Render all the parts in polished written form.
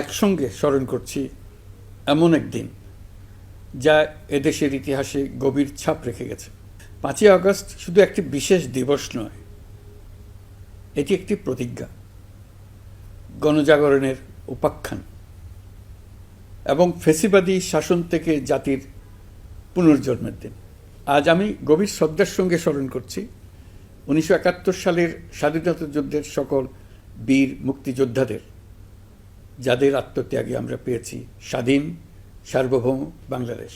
একসঙ্গে স্মরণ করছি এমন একদিন যা এদেশের ইতিহাসে গভীর ছাপ রেখে গেছে। 5ই আগস্ট শুধু একটি বিশেষ দিবস নয়, এটি একটি প্রতিজ্ঞা, গণজাগরণের উপাখ্যান এবং ফ্যাসিবাদী শাসন থেকে জাতির পুনর্জন্মের দিন। আজ আমি গভীর শ্রদ্ধার সঙ্গে স্মরণ করছি 1971 সালের স্বাধীনতা যুদ্ধের সকল বীর মুক্তিযোদ্ধাদের, যাদের আত্মত্যাগে আমরা পেয়েছি স্বাধীন সার্বভৌম বাংলাদেশ।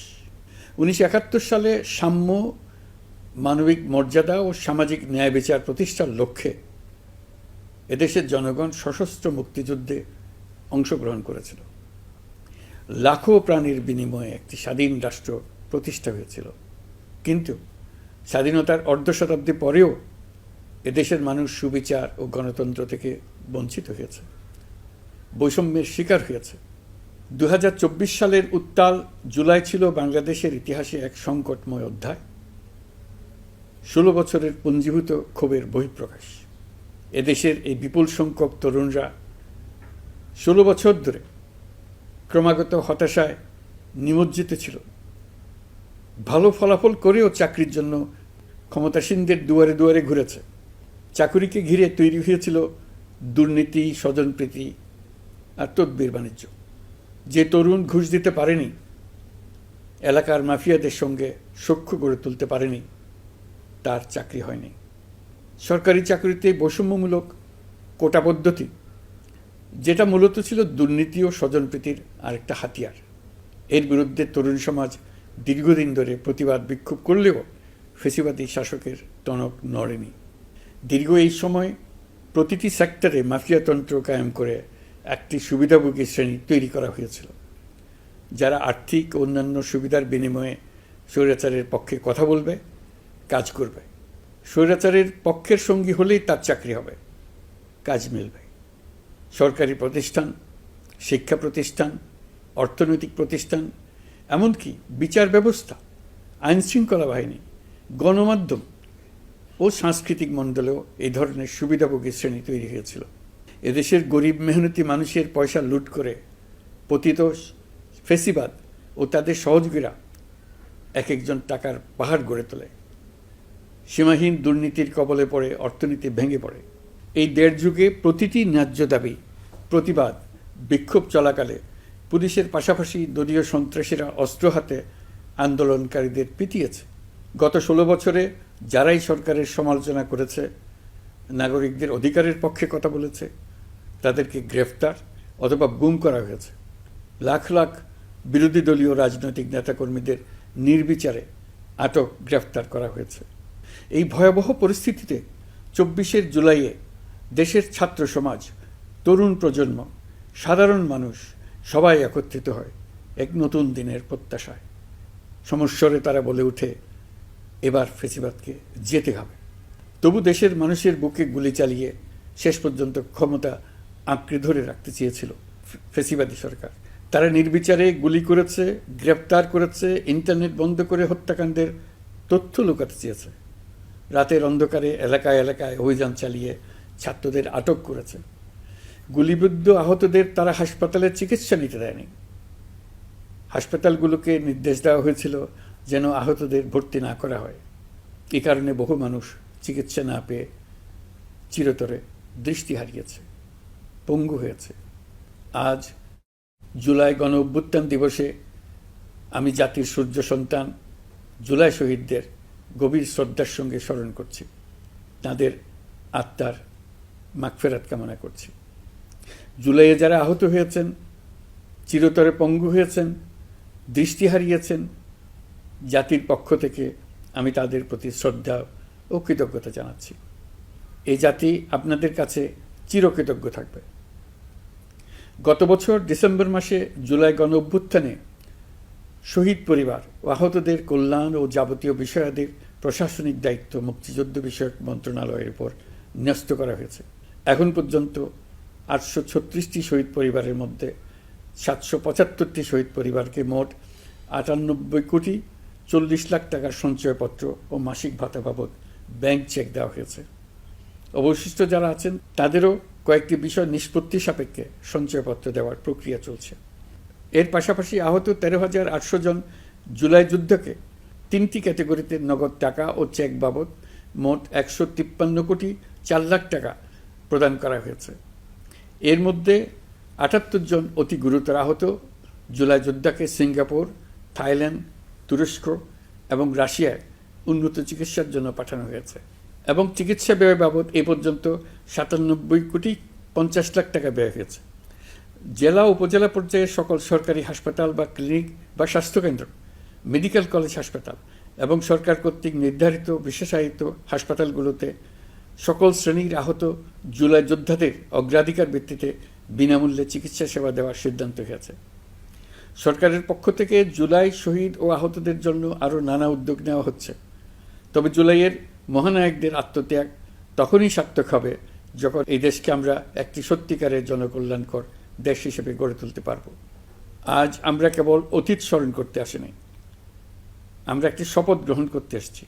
1971 সালে সাম্য, মানবিক মর্যাদা ও সামাজিক ন্যায় বিচার প্রতিষ্ঠার লক্ষ্যে এদেশের জনগণ সশস্ত্র মুক্তিযুদ্ধে অংশগ্রহণ করেছিল। লাখো প্রাণীর বিনিময়ে একটি স্বাধীন রাষ্ট্র প্রতিষ্ঠা হয়েছিল। কিন্তু স্বাধীনতার অর্ধশতাব্দী পরেও এদেশের মানুষ সুবিচার ও গণতন্ত্র থেকে বঞ্চিত হয়েছে, বৈষম্যের শিকার হয়েছে। 2024 সালের উত্তাল জুলাই ছিল বাংলাদেশের ইতিহাসে এক সংকটময় অধ্যায়, 16 বছরের পুঞ্জীভূত ক্ষোভের বহিঃপ্রকাশ। এদেশের এই বিপুল সংখ্যক তরুণরা 16 বছর ধরে ক্রমাগত হতাশায় নিমজ্জিত ছিল। ভালো ফলাফল করেও চাকরির জন্য ক্ষমতাসীনদের দুয়ারে দুয়ারে ঘুরেছে। চাকুরিকে ঘিরে তৈরি হয়েছিল দুর্নীতি, স্বজনপ্রীতি আর তদবির বাণিজ্য। যে তরুণ ঘুষ দিতে পারেনি, এলাকার মাফিয়াদের সঙ্গে সখ্য গড়ে তুলতে পারেনি, তার চাকরি হয়নি। সরকারি চাকরিতে বৈষম্যমূলক কোটা পদ্ধতি, যেটা মূলত ছিল দুর্নীতি ও স্বজনপ্রীতির আরেকটা হাতিয়ার, এর বিরুদ্ধে তরুণ সমাজ দীর্ঘদিন ধরে প্রতিবাদ বিক্ষোভ করলেও ফ্যাসিবাদী শাসকের টনক নড়েনি। দীর্ঘ এই সময় প্রতিটি সেক্টরে মাফিয়াতন্ত্র কায়েম করে একটি সুবিধাভোগী শ্রেণী তৈরি করা হয়েছিল, যারা আর্থিক ও অন্যান্য সুবিধার বিনিময়ে স্বৈরাচারের পক্ষে কথা বলবে, কাজ করবে। স্বৈরাচারের পক্ষের সঙ্গী হলেই তার চাকরি হবে, কাজ মিলবে। সরকারি প্রতিষ্ঠান, শিক্ষা প্রতিষ্ঠান, অর্থনৈতিক প্রতিষ্ঠান, এমনকি বিচার ব্যবস্থা, আইনশৃঙ্খলা বাহিনী, গণমাধ্যম ও সাংস্কৃতিক মণ্ডলেও এই ধরনের সুবিধাভোগী শ্রেণী তৈরি হয়েছিল। এদেশের গরিব মেহনতি মানুষের পয়সা লুট করে পতিত ফ্যাসিবাদ ও তাদের সহযোগীরা এক একজন টাকার পাহাড় গড়ে তোলে। সীমাহীন দুর্নীতির কবলে পড়ে অর্থনীতি ভেঙে পড়ে। এই দেড় যুগে প্রতিটি ন্যায্য দাবি, প্রতিবাদ, বিক্ষোভ চলাকালে পুলিশের পাশাপাশি দলীয় সন্ত্রাসীরা অস্ত্র হাতে আন্দোলনকারীদের পিটিয়েছে। গত 16 বছরে যারাই সরকারের সমালোচনা করেছে, নাগরিকদের অধিকারের পক্ষে কথা বলেছে, তাদেরকে গ্রেফতার অথবা গুম করা হয়েছে। লাখ লাখ বিরোধী দলীয় রাজনৈতিক নেতাকর্মীদের নির্বিচারে আটক, গ্রেফতার করা হয়েছে। এই ভয়াবহ পরিস্থিতিতে 24 জুলাইয়ে দেশের ছাত্র সমাজ, তরুণ প্রজন্ম, সাধারণ মানুষ সবাই একত্রিত হয় এক নতুন দিনের প্রত্যাশায়। সমস্বরে তারা বলে ওঠে, এবার ফ্যাসিবাদকে যেতে হবে। তবু দেশের মানুষের বুকে গুলি চালিয়ে শেষ পর্যন্ত ক্ষমতা আঁকড়ে ধরে রাখতে চেয়েছিল ফ্যাসিবাদী সরকার। তারা নির্বিচারে গুলি করেছে, গ্রেপ্তার করেছে, ইন্টারনেট বন্ধ করে হত্যাকাণ্ডের তথ্য লুকাতে চেয়েছে। রাতের অন্ধকারে এলাকায় এলাকায় অভিযান চালিয়ে ছাত্রদের আটক করেছে। গুলিবিদ্ধ আহতদের তারা হাসপাতালে চিকিৎসা নিতে দেয়নি। হাসপাতালগুলোকে নির্দেশ দেওয়া হয়েছিল যেন আহতদের ভর্তি না করা হয়। এ কারণে বহু মানুষ চিকিৎসা না পেয়ে চিরতরে দৃষ্টি হারিয়েছে, পঙ্গু হয়েছে। আজ জুলাই গণ অভ্যুত্থান দিবসে আমি জাতির সূর্য সন্তান জুলাই শহীদদের গভীর শ্রদ্ধার সঙ্গে স্মরণ করছি, তাঁদের আত্মার মাগফিরাত কামনা করছি। জুলাইয়ে যারা আহত হয়েছেন, চিরতরে পঙ্গু হয়েছেন, দৃষ্টি হারিয়েছেন, জাতির পক্ষ থেকে আমি তাদের প্রতি শ্রদ্ধা ও কৃতজ্ঞতা জানাচ্ছি। এই জাতি আপনাদের কাছে চিরকৃতজ্ঞ থাকবে। গত বছর ডিসেম্বর মাসে জুলাই গণ অভ্যুত্থানে শহীদ পরিবার ও আহতদের কল্যাণ ও যাবতীয় বিষয়াদির প্রশাসনিক দায়িত্ব মুক্তিযুদ্ধ বিষয়ক মন্ত্রণালয়ের উপর ন্যস্ত করা হয়েছে। এখন পর্যন্ত 836টি শহীদ পরিবারের মধ্যে 775টি শহীদ পরিবারকে মোট 98,40,00,000 টাকার সঞ্চয়পত্র ও মাসিক ভাতা বাবদ ব্যাংক চেক দেওয়া হয়েছে। অবশিষ্ট যারা আছেন তাদেরও কয়েকটি বিষয় নিষ্পত্তি সাপেক্ষে সঞ্চয়পত্র দেওয়ার প্রক্রিয়া চলছে। এর পাশাপাশি আহত 13,800 জন জুলাই যুদ্ধকে 3টি ক্যাটাগরিতে নগদ টাকা ও চেক বাবদ মোট 153 কোটি 4 লাখ টাকা প্রদান করা হয়েছে। এর মধ্যে 78 জন অতি গুরুতর আহত জুলাই যোদ্ধাকে সিঙ্গাপুর, থাইল্যান্ড, তুরস্ক এবং রাশিয়ায় উন্নত চিকিৎসার জন্য পাঠানো হয়েছে এবং চিকিৎসা ব্যয় বাবদ এ পর্যন্ত 97 কোটি 50 লাখ টাকা ব্যয় হয়েছে। জেলা উপজেলা পর্যায়ে সকল সরকারি হাসপাতাল বা ক্লিনিক বা স্বাস্থ্যকেন্দ্র, মেডিকেল কলেজ হাসপাতাল এবং সরকার কর্তৃক নির্ধারিত বিশেষায়িত হাসপাতালগুলোতে সকল শ্রেণীর আহত জুলাই যোদ্ধাদের অগ্রাধিকার ভিত্তিতে বিনামূল্যে চিকিৎসা সেবা দেওয়ার সিদ্ধান্ত হয়েছে। সরকারের পক্ষ থেকে জুলাই শহীদ ও আহতদের জন্য আরও নানা উদ্যোগ নেওয়া হচ্ছে। তবে জুলাইয়ের মহানায়কদের আত্মত্যাগ তখনই সার্থক হবে যখন এই দেশকে আমরা একটি সত্যিকারের জনকল্যাণকর দেশ হিসেবে গড়ে তুলতে পারব। আজ আমরা কেবল অতীত স্মরণ করতে আসিনি, আমরা একটি শপথ গ্রহণ করতে এসেছি।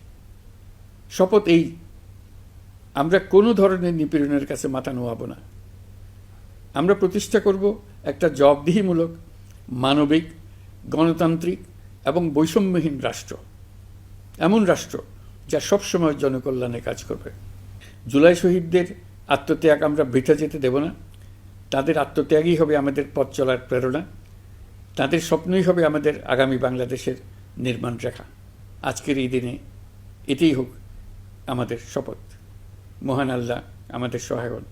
শপথ এই, আমরা কোনো ধরনের নিপীড়নের কাছে মাথা নোয়াব না। আমরা প্রতিষ্ঠা করব একটা জবাবদিহিমূলক, মানবিক, গণতান্ত্রিক এবং বৈষম্যহীন রাষ্ট্র, এমন রাষ্ট্র যা সবসময় জনকল্যাণে কাজ করবে। জুলাই শহীদদের আত্মত্যাগ আমরা বৃথা যেতে দেব না। তাদের আত্মত্যাগই হবে আমাদের পথ চলার প্রেরণা, তাদের স্বপ্নই হবে আমাদের আগামী বাংলাদেশের নির্মাণ রেখা। আজকের এই দিনে এটাই হোক আমাদের শপথ। মহান আল্লাহ আমাদের সহায় হন।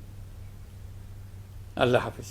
আল্লাহ হাফেজ।